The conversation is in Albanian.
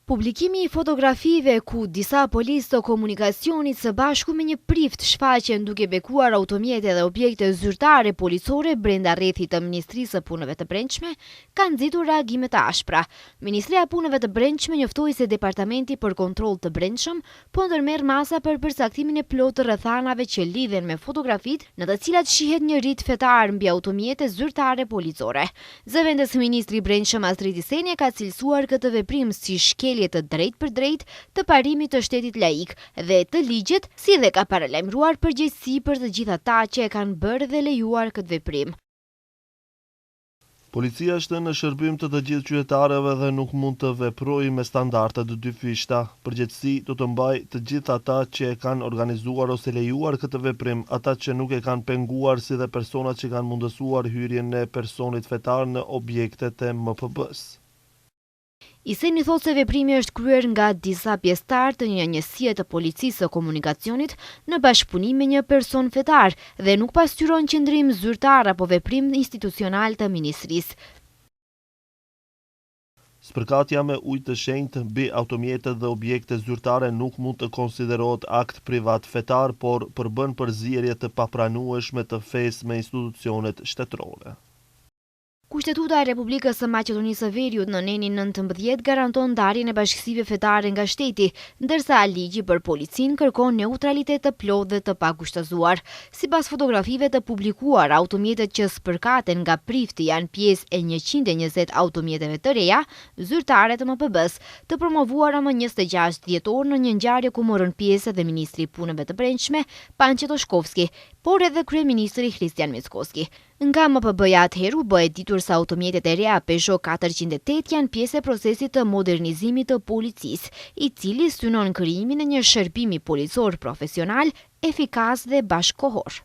Publikimi i fotografive ku disa policë të komunikacionit së bashku me një prift shfaqen duke bekuar automjete dhe objekte zyrtare policore brenda rrethit të Ministrisë së Punëve të Brendshme ka nxitur reagime të ashpra. Ministria e Punëve të Brendshme njoftoi se Departamenti për Kontroll të Brendshëm po ndërmerr masa për përcaktimin e plotë të rrethanave që lidhen me fotografitë në të cilat shihet një rit fetar mbi automjete zyrtare policore. Zëvendës ministri i Brendshëm Astridi Senia ka cilësuar këtë veprim si të drejt për drejt të parimit të shtetit laik dhe të ligjet, si dhe ka paralajmëruar përgjegjësi për të gjithë ata që e kanë bërë dhe lejuar këtë veprim. Policia është në shërbim të gjithë qytetarëve dhe nuk mund të veprojë me standarde të dyfishta. Përgjegjësi do të mbajë të gjithë ata që e kanë organizuar ose lejuar këtë veprim, ata që nuk e kanë penguar, si dhe personat që kanë mundësuar hyrjen e personit fetar në objektet e MPB-s. Senia thotë se veprimi është kryer nga disa pjesëtar të një njësie të policisë së komunikacionit në bashkëpunim me një person fetar dhe nuk pasqyron qëndrim zyrtar apo veprim institucional të ministrisë. Spërkatja me ujë të shenjtë mbi automjete dhe objekte zyrtare nuk mund të konsiderohet akt privat fetar, por përbën përzierje të papranueshme të fesë me institucionet shtetërore. Kushtetuta e Republikës së Maqedonisë së Veriut në nenin 19 garanton ndarjen e bashkësive fetare nga shteti, ndërsa ligji për policinë kërkon neutralitet të plotë dhe të pakushtëzuar. Sipas fotografive të publikuar, automjetet që spërkaten nga prifti janë pjesë e 120 automjeteve të reja, zyrtare të MPB-s, të promovuara më 26 dhjetor në një ngjarje ku morën pjesë edhe ministri i Punëve të Brendshme, Pançe Toshkovski, por edhe kryeministri Kristian Mickoski. Nga MPB-ja atëherë u bë ditur se automjetet e reja Peugeot 408 janë pjesë e procesit të modernizimit të policisë, i cili synon krijimin e një shërbimi policor profesional, efikas dhe bashkëkohor.